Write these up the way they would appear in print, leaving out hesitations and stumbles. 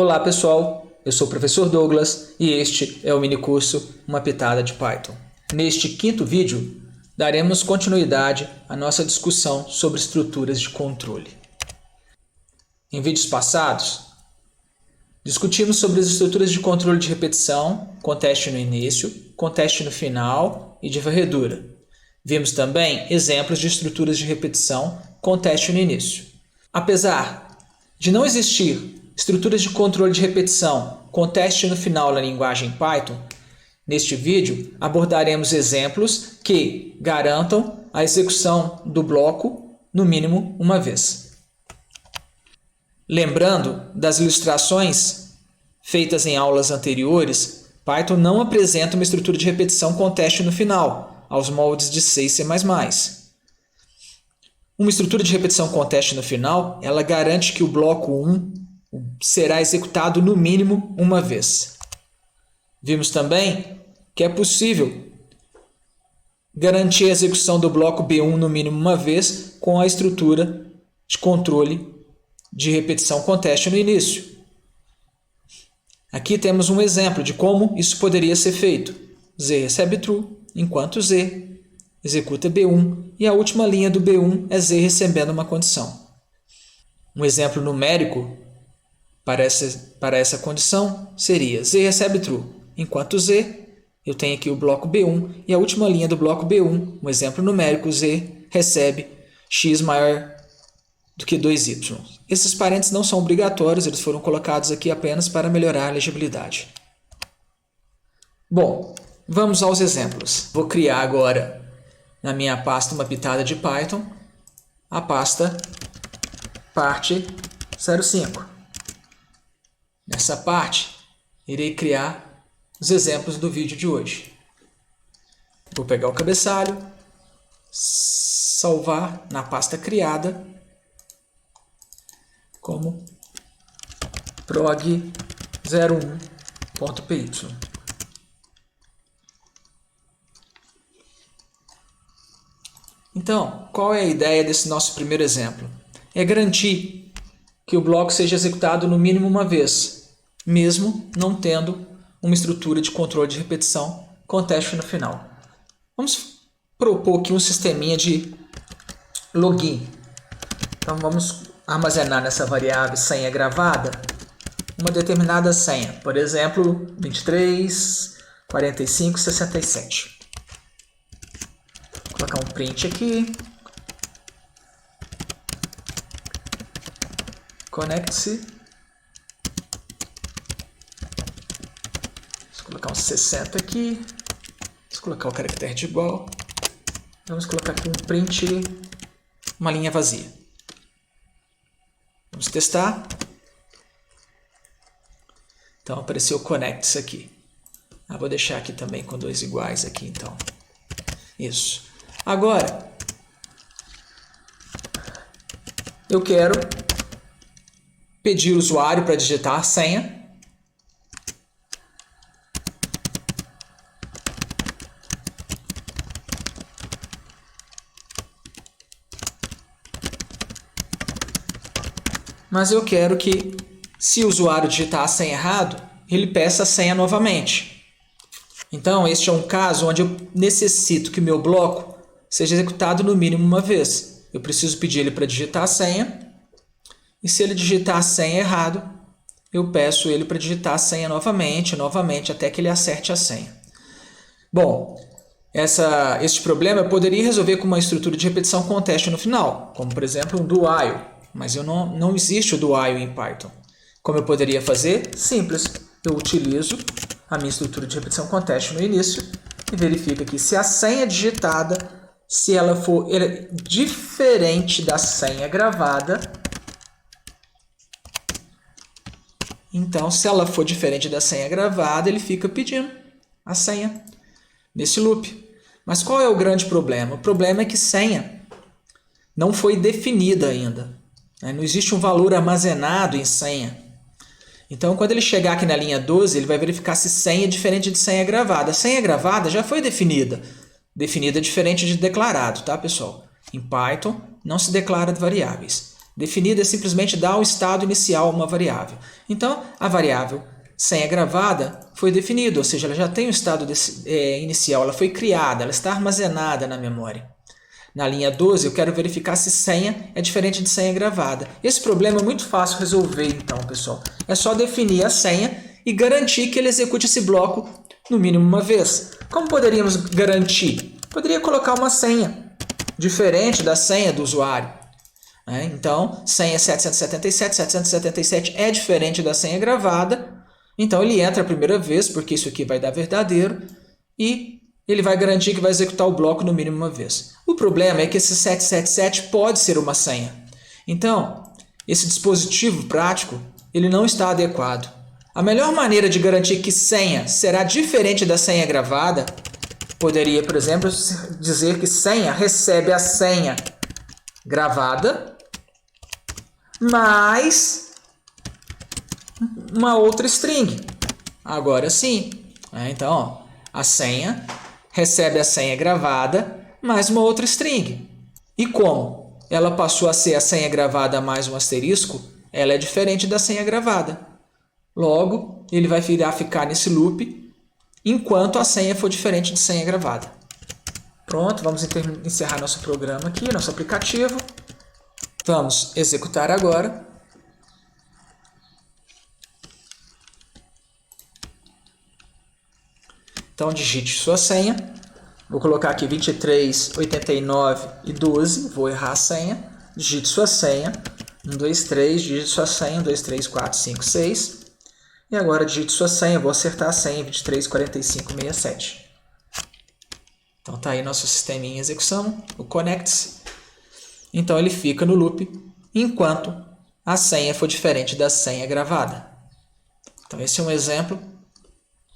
Olá pessoal, eu sou o professor Douglas e este é o minicurso Uma Pitada de Python. Neste quinto vídeo, daremos continuidade à nossa discussão sobre estruturas de controle. Em vídeos passados, discutimos sobre as estruturas de controle de repetição, com teste no início, com teste no final e de varredura. Vimos também exemplos de estruturas de repetição com teste no início. Apesar de não existir estruturas de controle de repetição com teste no final na linguagem Python, neste vídeo abordaremos exemplos que garantam a execução do bloco no mínimo uma vez. Lembrando das ilustrações feitas em aulas anteriores, Python não apresenta uma estrutura de repetição com teste no final, aos moldes de C e C++. Uma estrutura de repetição com teste no final, ela garante que o bloco 1 será executado no mínimo uma vez. Vimos também que é possível garantir a execução do bloco B1 no mínimo uma vez com a estrutura de controle de repetição com teste no início. Aqui temos um exemplo de como isso poderia ser feito. Z recebe true, enquanto Z executa B1 e a última linha do B1 é Z recebendo uma condição. Um exemplo numérico para essa condição seria Z recebe true, enquanto Z, eu tenho aqui o bloco B1 e a última linha do bloco B1, um exemplo numérico, Z recebe x maior do que 2y. Esses parênteses não são obrigatórios, eles foram colocados aqui apenas para melhorar a legibilidade. Bom, vamos aos exemplos. Vou criar agora na minha pasta Uma Pitada de Python a pasta parte 05. Nessa parte, irei criar os exemplos do vídeo de hoje. Vou pegar o cabeçalho, salvar na pasta criada como prog01.py. Então, qual é a ideia desse nosso primeiro exemplo? É garantir que o bloco seja executado no mínimo uma vez, mesmo não tendo uma estrutura de controle de repetição com teste no final. Vamos propor aqui um sisteminha de login. Então vamos armazenar nessa variável senha gravada uma determinada senha, por exemplo, 23, 45, 67. Vou colocar um print aqui. Conecte-se. Vamos colocar um 60 aqui. Vamos colocar o caractere de igual. Vamos colocar aqui um print, uma linha vazia. Vamos testar. Então apareceu o conecte-se aqui. Vou deixar aqui também com dois iguais aqui, então. Isso. Agora, eu quero pedir o usuário para digitar a senha. Mas eu quero que, se o usuário digitar a senha errado, ele peça a senha novamente. Então, este é um caso onde eu necessito que o meu bloco seja executado no mínimo uma vez. Eu preciso pedir ele para digitar a senha. E se ele digitar a senha errado, eu peço ele para digitar a senha novamente, até que ele acerte a senha. Bom, este problema eu poderia resolver com uma estrutura de repetição com teste no final, como por exemplo um do while, mas não existe o do while em Python. Como eu poderia fazer? Simples, eu utilizo a minha estrutura de repetição com teste no início e verifico aqui se a senha digitada, se ela for diferente da senha gravada. Então, se ela for diferente da senha gravada, ele fica pedindo a senha nesse loop. Mas qual é o grande problema? O problema é que senha não foi definida ainda. Não existe um valor armazenado em senha. Então, quando ele chegar aqui na linha 12, ele vai verificar se senha é diferente de senha gravada. A senha gravada já foi definida. Definida diferente de declarado, tá, pessoal? Em Python, não se declara variáveis. Definido é simplesmente dar ao estado inicial uma variável. Então, a variável senha gravada foi definida, ou seja, ela já tem o estado inicial, ela foi criada, ela está armazenada na memória. Na linha 12, eu quero verificar se senha é diferente de senha gravada. Esse problema é muito fácil resolver, então, pessoal. É só definir a senha e garantir que ele execute esse bloco no mínimo uma vez. Como poderíamos garantir? Poderia colocar uma senha diferente da senha do usuário. Então, senha 777, 777 é diferente da senha gravada. Então, ele entra a primeira vez, porque isso aqui vai dar verdadeiro, e ele vai garantir que vai executar o bloco no mínimo uma vez. O problema é que esse 777 pode ser uma senha. Então, esse dispositivo prático ele não está adequado. A melhor maneira de garantir que senha será diferente da senha gravada poderia, por exemplo, dizer que senha recebe a senha gravada mais uma outra string. Agora sim. Então, ó, a senha recebe a senha gravada mais uma outra string. E como ela passou a ser a senha gravada mais um asterisco, ela é diferente da senha gravada. Logo, ele vai ficar nesse loop enquanto a senha for diferente de senha gravada. Pronto, vamos encerrar nosso programa aqui, nosso aplicativo. Vamos executar agora. Então, digite sua senha. Vou colocar aqui 23, 89 e 12. Vou errar a senha. Digite sua senha. 1, 2, 3. Digite sua senha. 1, 2, 3, 4, 5, 6. E agora digite sua senha. Vou acertar a senha. 23, 45, 67. Então, está aí nosso sistema em execução. O connect-se. Então, ele fica no loop enquanto a senha for diferente da senha gravada. Então, esse é um exemplo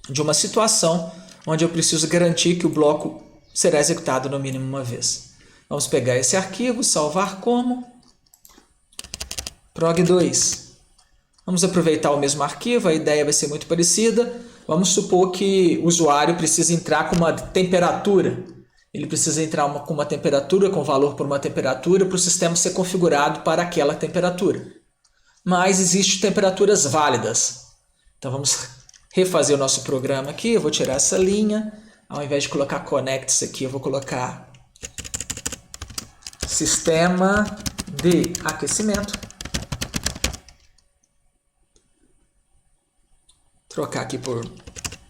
de uma situação onde eu preciso garantir que o bloco será executado no mínimo uma vez. Vamos pegar esse arquivo, salvar como prog2. Vamos aproveitar o mesmo arquivo, a ideia vai ser muito parecida. Vamos supor que o usuário precisa entrar com uma temperatura. Ele precisa entrar com uma temperatura, com valor por uma temperatura, para o sistema ser configurado para aquela temperatura. Mas existem temperaturas válidas. Então vamos refazer o nosso programa aqui. Eu vou tirar essa linha. Ao invés de colocar connects aqui, eu vou colocar sistema de aquecimento. Trocar aqui por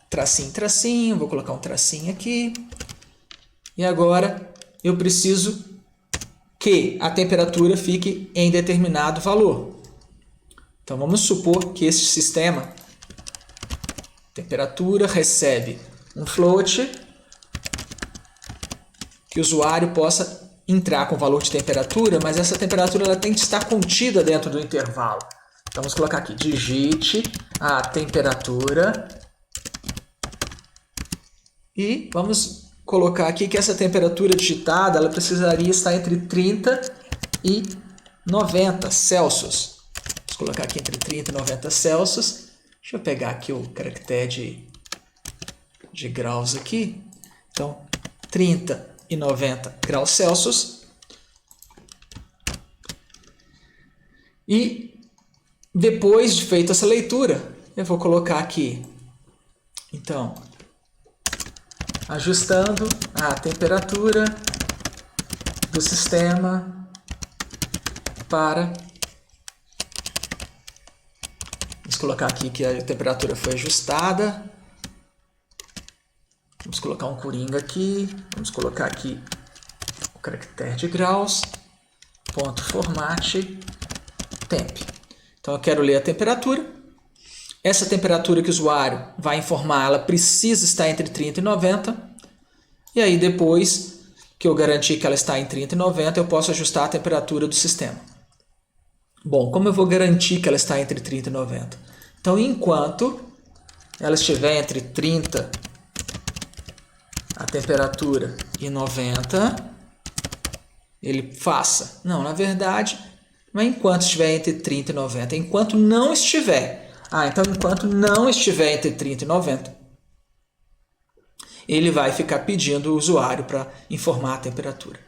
tracinho, tracinho. Vou colocar um tracinho aqui. E agora eu preciso que a temperatura fique em determinado valor. Então vamos supor que este sistema temperatura recebe um float que o usuário possa entrar com valor de temperatura, mas essa temperatura ela tem que estar contida dentro do intervalo. Então vamos colocar aqui, digite a temperatura e vamos colocar aqui que essa temperatura digitada ela precisaria estar entre 30 e 90 Celsius. Vamos colocar aqui entre 30 e 90 Celsius. Deixa eu pegar aqui o caractere de graus aqui. Então, 30 e 90 graus Celsius. E depois de feita essa leitura, eu vou colocar aqui, então, ajustando a temperatura do sistema para... Vamos colocar aqui que a temperatura foi ajustada. Vamos colocar um coringa aqui. Vamos colocar aqui o caractere de graus. Ponto format temp. Então eu quero ler a temperatura. Essa temperatura que o usuário vai informar, ela precisa estar entre 30 e 90. E aí depois que eu garantir que ela está em 30 e 90, eu posso ajustar a temperatura do sistema. Bom, como eu vou garantir que ela está entre 30 e 90? Então, enquanto ela estiver entre 30, a temperatura, e 90, ele faça. Não, na verdade, não é enquanto estiver entre 30 e 90, é enquanto não estiver. Então, enquanto não estiver entre 30 e 90, ele vai ficar pedindo o usuário para informar a temperatura.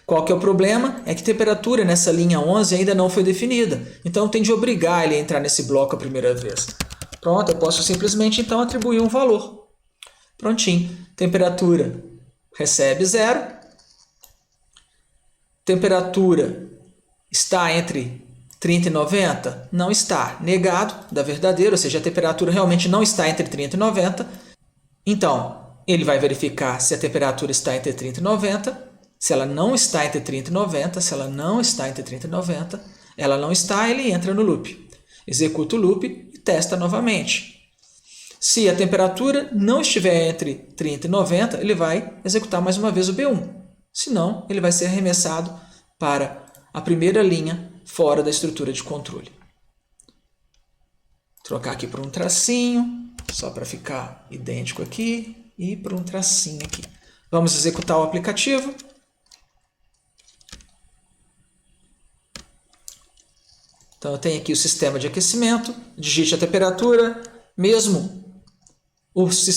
Qual que é o problema? É que a temperatura nessa linha 11 ainda não foi definida. Então tem de obrigar ele a entrar nesse bloco a primeira vez. Pronto, eu posso simplesmente então atribuir um valor. Prontinho. Temperatura recebe 0. Temperatura está entre 30 e 90? Não está. Negado da verdadeira, ou seja, a temperatura realmente não está entre 30 e 90. Então, ele vai verificar se a temperatura está entre 30 e 90. Se ela não está entre 30 e 90, se ela não está entre 30 e 90, ela não está, ele entra no loop. Executa o loop e testa novamente. Se a temperatura não estiver entre 30 e 90, ele vai executar mais uma vez o B1. Senão, ele vai ser arremessado para a primeira linha fora da estrutura de controle. Trocar aqui por um tracinho, só para ficar idêntico aqui, e por um tracinho aqui. Vamos executar o aplicativo. Então, eu tenho aqui o sistema de aquecimento, digite a temperatura, mesmo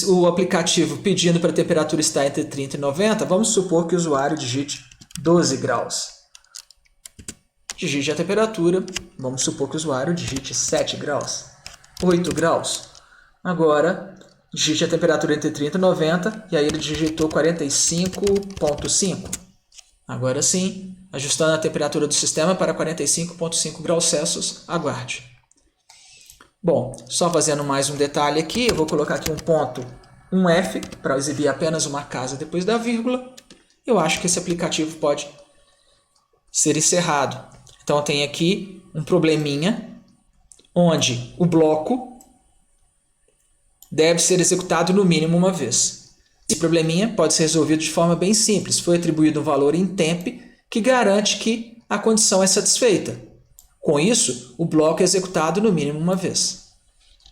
o aplicativo pedindo para a temperatura estar entre 30 e 90, vamos supor que o usuário digite 12 graus. Digite a temperatura, vamos supor que o usuário digite 7 graus, 8 graus. Agora, digite a temperatura entre 30 e 90, e aí ele digitou 45,5. Agora sim, ajustando a temperatura do sistema para 45,5 graus Celsius, aguarde. Bom, só fazendo mais um detalhe aqui, eu vou colocar aqui um ponto, um F, para exibir apenas uma casa depois da vírgula. Eu acho que esse aplicativo pode ser encerrado. Então, tem aqui um probleminha, onde o bloco deve ser executado no mínimo uma vez. Esse probleminha pode ser resolvido de forma bem simples. Foi atribuído um valor em temp que garante que a condição é satisfeita. Com isso, o bloco é executado no mínimo uma vez.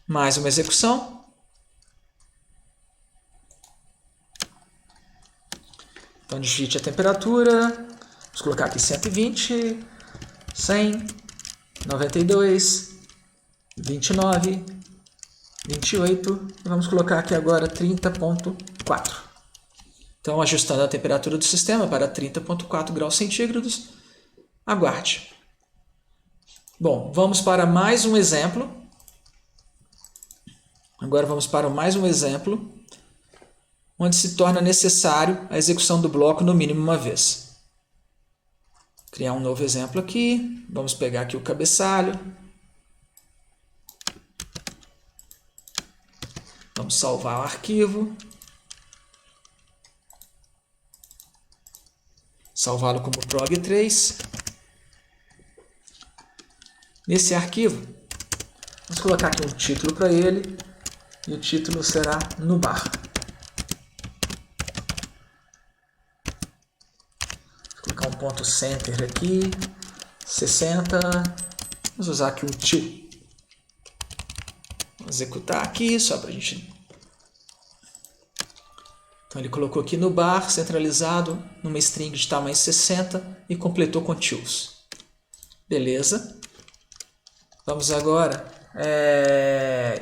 Mais uma execução. Então, digite a temperatura. Vamos colocar aqui 120, 100, 92, 29, 28. E vamos colocar aqui agora 30,4. Então, ajustando a temperatura do sistema para 30,4 graus centígrados. Aguarde. Bom, vamos para mais um exemplo. Agora vamos para mais um exemplo, onde se torna necessário a execução do bloco no mínimo uma vez. Criar um novo exemplo aqui. Vamos pegar aqui o cabeçalho. Vamos salvar o arquivo. Salvá-lo como prog3. Nesse arquivo, vamos colocar aqui um título para ele, e o título será no bar. Vou colocar um ponto center aqui, 60, vamos usar aqui um til. Vou executar aqui, só para a gente... Então ele colocou aqui no bar, centralizado, numa string de tamanho 60 e completou com tils. Beleza. Vamos agora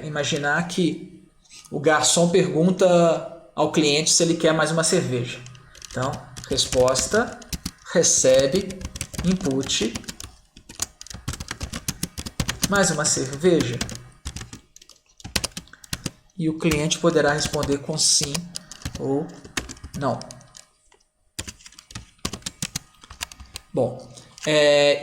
imaginar que o garçom pergunta ao cliente se ele quer mais uma cerveja. Então, resposta, recebe, input, mais uma cerveja. E o cliente poderá responder com sim ou não. Bom,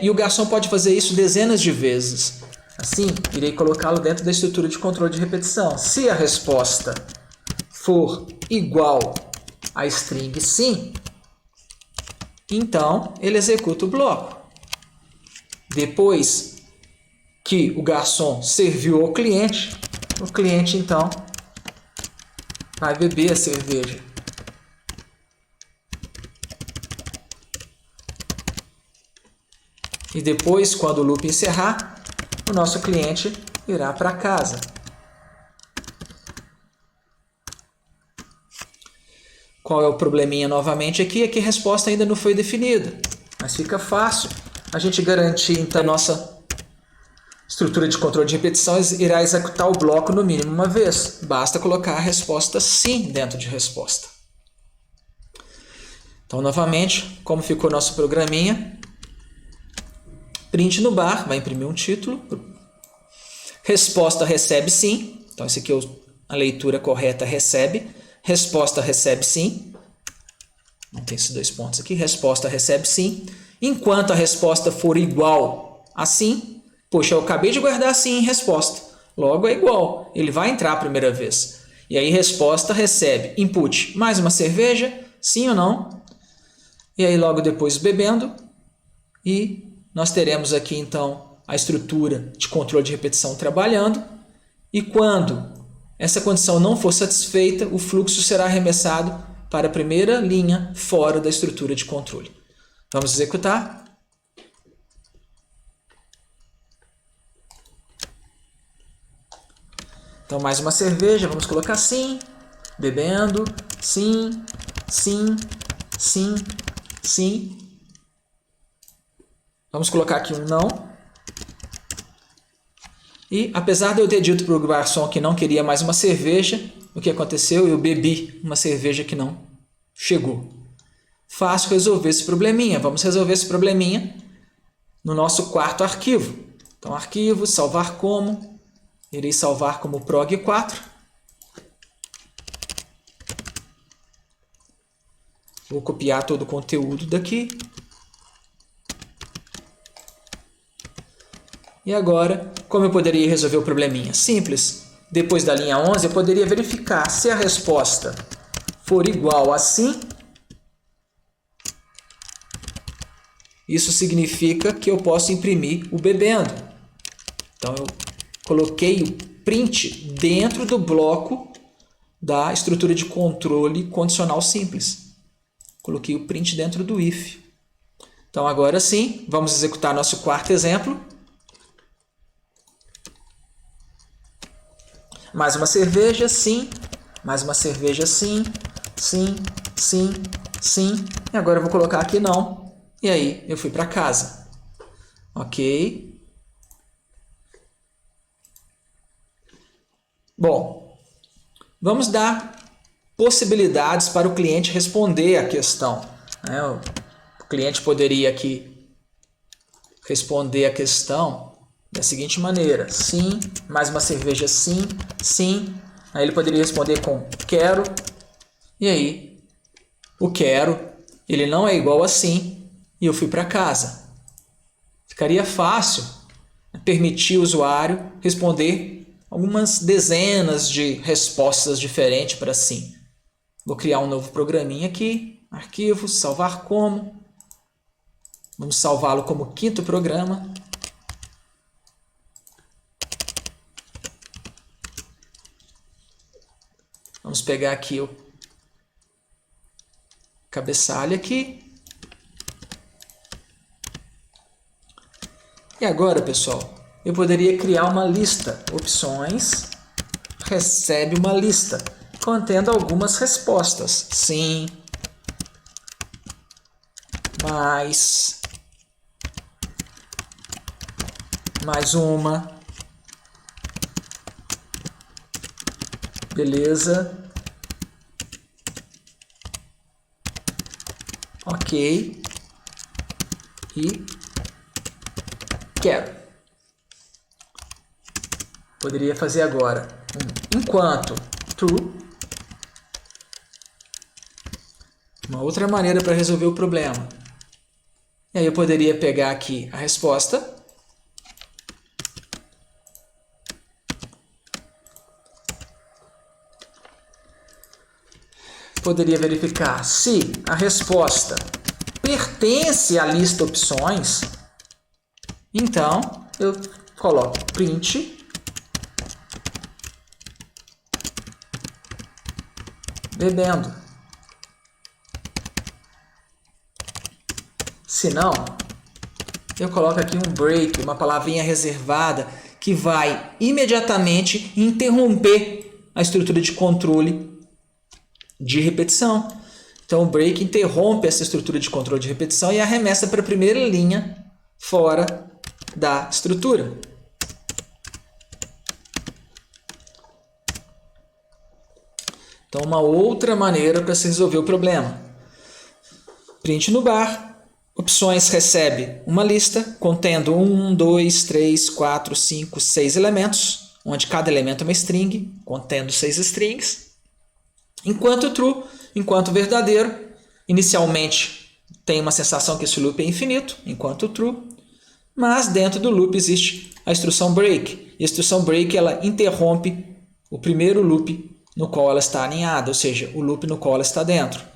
e o garçom pode fazer isso dezenas de vezes. Assim, irei colocá-lo dentro da estrutura de controle de repetição. Se a resposta for igual à string sim, então ele executa o bloco. Depois que o garçom serviu ao cliente, o cliente então vai beber a cerveja. E depois, quando o loop encerrar, o nosso cliente irá para casa. Qual é o probleminha novamente aqui? É que a resposta ainda não foi definida. Mas fica fácil a gente garantir, então, a nossa estrutura de controle de repetição irá executar o bloco no mínimo uma vez. Basta colocar a resposta sim dentro de resposta. Então, novamente, como ficou nosso programinha, print no bar, vai imprimir um título, resposta recebe sim, então esse aqui é a leitura correta, recebe, resposta recebe sim, não tem esses 2 pontos aqui, resposta recebe sim, enquanto a resposta for igual a sim, poxa, eu acabei de guardar sim em resposta, logo é igual, ele vai entrar a primeira vez. E aí resposta recebe input, mais uma cerveja, sim ou não, e aí logo depois bebendo, e nós teremos aqui então a estrutura de controle de repetição trabalhando, e quando essa condição não for satisfeita, o fluxo será arremessado para a primeira linha fora da estrutura de controle. Vamos executar. Então, mais uma cerveja, vamos colocar sim, bebendo, sim, sim, sim, sim. Vamos colocar aqui um não. E, apesar de eu ter dito para o garçom que não queria mais uma cerveja, o que aconteceu? Eu bebi uma cerveja que não chegou. Fácil resolver esse probleminha. Vamos resolver esse probleminha no nosso quarto arquivo. Então, arquivo, salvar como. Irei salvar como prog4. Vou copiar todo o conteúdo daqui. E agora, como eu poderia resolver o probleminha? Simples. Depois da linha 11, eu poderia verificar se a resposta for igual a sim. Isso significa que eu posso imprimir o bebendo. Então, eu coloquei o print dentro do bloco da estrutura de controle condicional simples. Coloquei o print dentro do if. Então, agora sim, vamos executar nosso quarto exemplo. Mais uma cerveja, sim. Mais uma cerveja, sim. Sim, sim, sim. E agora eu vou colocar aqui não. E aí eu fui para casa. Ok. Bom, vamos dar possibilidades para o cliente responder a questão. O cliente poderia aqui responder a questão da seguinte maneira: sim, mais uma cerveja, sim, sim. Aí ele poderia responder com quero. E aí, o quero, ele não é igual a sim, e eu fui para casa. Ficaria fácil permitir o usuário responder algumas dezenas de respostas diferentes para sim. Vou criar um novo programinha aqui, arquivo, salvar como. Vamos salvá-lo como quinto programa. Vamos pegar aqui o cabeçalho aqui. E agora, pessoal, eu poderia criar uma lista. Opções, recebe uma lista, contendo algumas respostas. Sim, mais uma. Beleza. Ok. E quero. Poderia fazer agora enquanto true. Uma outra maneira para resolver o problema. E aí eu poderia pegar aqui a resposta. Poderia verificar se a resposta pertence à lista opções. Então, eu coloco print bebendo. Se não, eu coloco aqui um break, uma palavrinha reservada que vai imediatamente interromper a estrutura de controle de repetição. Então, o break interrompe essa estrutura de controle de repetição e arremessa para a primeira linha fora da estrutura. Então, uma outra maneira para se resolver o problema. print no bar. Opções recebe uma lista contendo 1, 2, 3, 4, 5, 6 elementos, onde cada elemento é uma string, contendo 6 strings. Enquanto true, enquanto verdadeiro, inicialmente tem uma sensação que esse loop é infinito, enquanto true, mas dentro do loop existe a instrução break. E a instrução break ela interrompe o primeiro loop no qual ela está aninhada, ou seja, o loop no qual ela está dentro.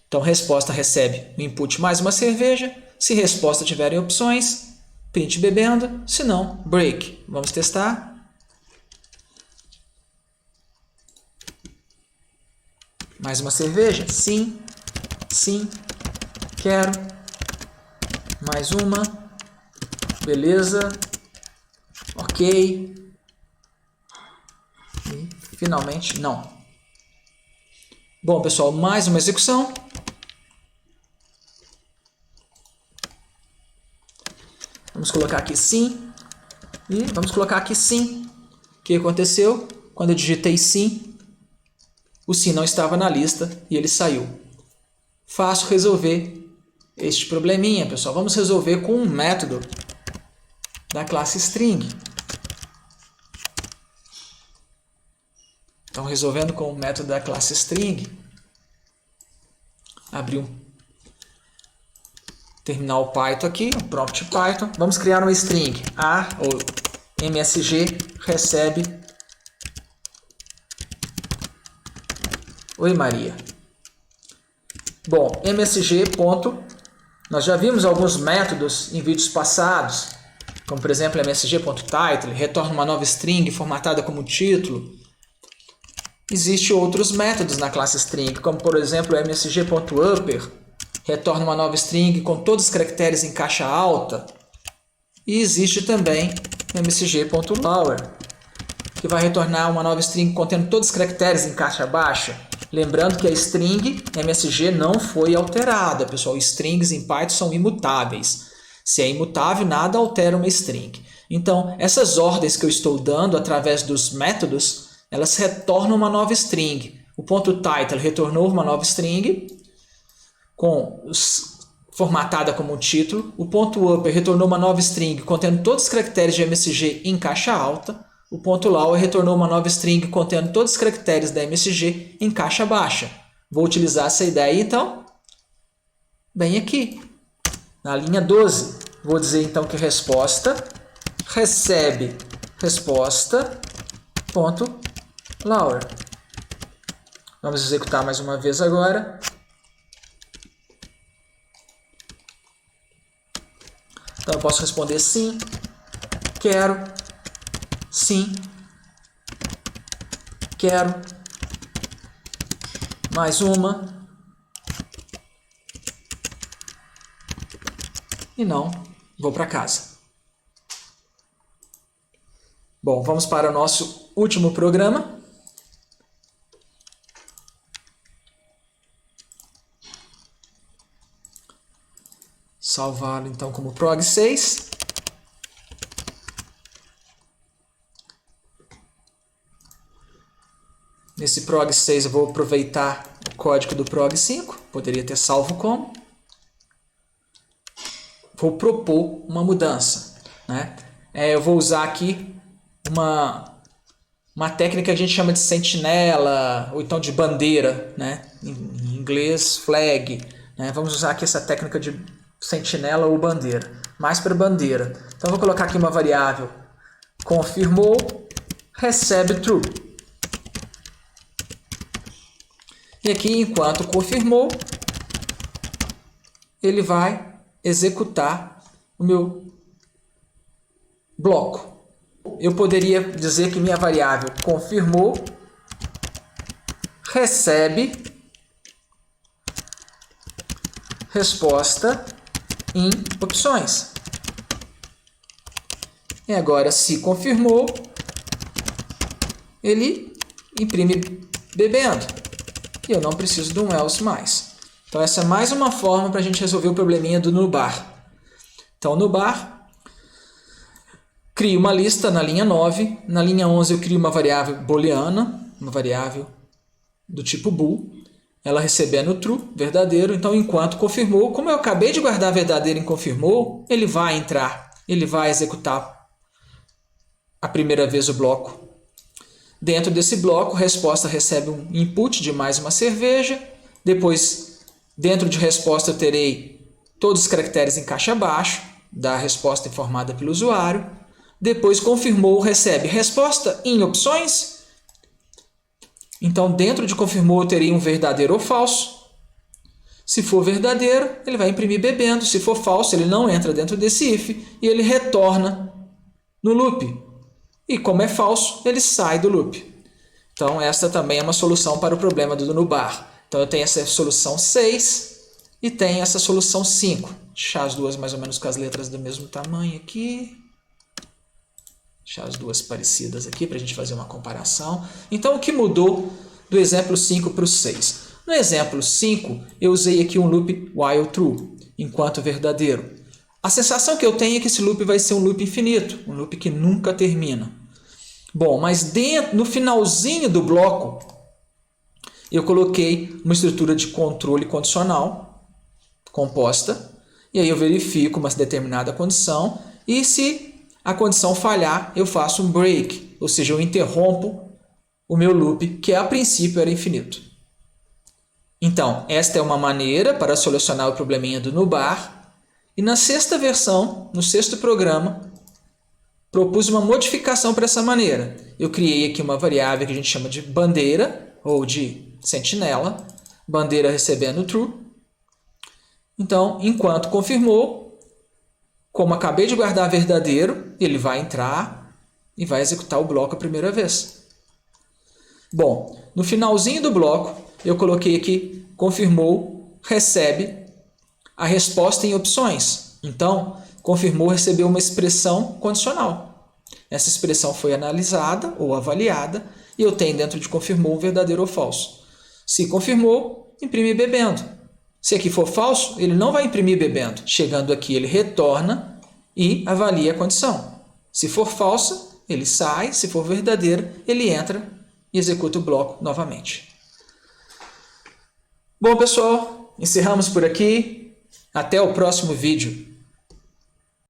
Então, resposta recebe o input mais uma cerveja. Se resposta tiverem opções, print bebendo. Se não, break. Vamos testar. Mais uma cerveja? Sim. Sim. Quero. Mais uma. Beleza. Ok. E, finalmente, não. Bom, pessoal, mais uma execução. Vamos colocar aqui sim. E vamos colocar aqui sim. O que aconteceu? Quando eu digitei sim, o sim não estava na lista e ele saiu. Fácil resolver este probleminha, pessoal. Vamos resolver com um método da classe string. Então, resolvendo com o método da classe string, abrir um terminal Python aqui, um prompt Python. Vamos criar uma string a ou msg recebe Oi Maria. Bom, msg ponto, nós já vimos alguns métodos em vídeos passados, como por exemplo msg.title, retorna uma nova string formatada como título. Existem outros métodos na classe string, como por exemplo msg.upper, retorna uma nova string com todos os caracteres em caixa alta. E existe também msg.lower, que vai retornar uma nova string contendo todos os caracteres em caixa baixa. Lembrando que a string msg não foi alterada, pessoal. Strings em Python são imutáveis. Se é imutável, nada altera uma string. Então, essas ordens que eu estou dando através dos métodos, elas retornam uma nova string. O ponto title retornou uma nova string, formatada como um título. O ponto upper retornou uma nova string contendo todos os caracteres de MSG em caixa alta. O ponto lower retornou uma nova string contendo todos os caracteres da MSG em caixa baixa. Vou utilizar essa ideia então, bem aqui, na linha 12. Vou dizer então que resposta recebe resposta ponto lower. Vamos executar mais uma vez agora. Então eu posso responder sim, quero, sim, quero, mais uma, e não, vou para casa. Bom, vamos para o nosso último programa. Salvar então como prog6. Nesse prog6 eu vou aproveitar o código do prog5, poderia ter salvo como. Vou propor uma mudança, né? Eu vou usar aqui uma técnica que a gente chama de sentinela, ou então de bandeira, né? Em inglês, flag, né? Vamos usar aqui essa técnica de sentinela ou bandeira, mais para bandeira. Então eu vou colocar aqui uma variável confirmou, recebe true. E aqui, enquanto confirmou, ele vai executar o meu bloco. Eu poderia dizer que minha variável confirmou, recebe resposta em opções. E agora, se confirmou, ele imprime bebendo. E eu não preciso de um else mais. Então essa é mais uma forma para a gente resolver o probleminha do nubar. Então no bar, crio uma lista na linha 9. Na linha 11 eu crio uma variável booleana, uma variável do tipo bool. ela recebendo true, verdadeiro. Então, enquanto confirmou, como eu acabei de guardar verdadeiro em confirmou, ele vai entrar, ele vai executar a primeira vez o bloco. Dentro desse bloco, a resposta recebe um input de mais uma cerveja. Depois, dentro de resposta, eu terei todos os caracteres em caixa abaixo da resposta informada pelo usuário. Depois, confirmou, recebe resposta em opções. Então, dentro de confirmou, eu terei um verdadeiro ou falso. Se for verdadeiro, ele vai imprimir bebendo. Se for falso, ele não entra dentro desse if e ele retorna no loop. E como é falso, ele sai do loop. Então, essa também é uma solução para o problema do nubar. Então, eu tenho essa solução 6 e tenho essa solução 5. Vou deixar as duas mais ou menos com as letras do mesmo tamanho aqui. Deixar as duas parecidas aqui para a gente fazer uma comparação. Então, o que mudou do exemplo 5 para o 6? No exemplo 5, eu usei aqui um loop while true, enquanto verdadeiro. A sensação que eu tenho é que esse loop vai ser um loop infinito, um loop que nunca termina. Bom, mas no finalzinho do bloco, eu coloquei uma estrutura de controle condicional composta, e aí eu verifico uma determinada condição, e se a condição falhar, eu faço um break, ou seja, eu interrompo o meu loop, que a princípio era infinito. Então, esta é uma maneira para solucionar o probleminha do nubar, e na sexta versão, no sexto programa, propus uma modificação para essa maneira. Eu criei aqui uma variável que a gente chama de bandeira, ou de sentinela, bandeira recebendo true. Então, enquanto confirmou, como acabei de guardar verdadeiro, ele vai entrar e vai executar o bloco a primeira vez. Bom, no finalzinho do bloco, eu coloquei aqui, confirmou, recebe a resposta em opções. Então, confirmou, recebeu uma expressão condicional. Essa expressão foi analisada ou avaliada e eu tenho dentro de confirmou verdadeiro ou falso. Se confirmou, imprime bebendo. Se aqui for falso, ele não vai imprimir bebendo. Chegando aqui, ele retorna e avalia a condição. Se for falsa, ele sai. Se for verdadeira, ele entra e executa o bloco novamente. Bom, pessoal, encerramos por aqui. Até o próximo vídeo.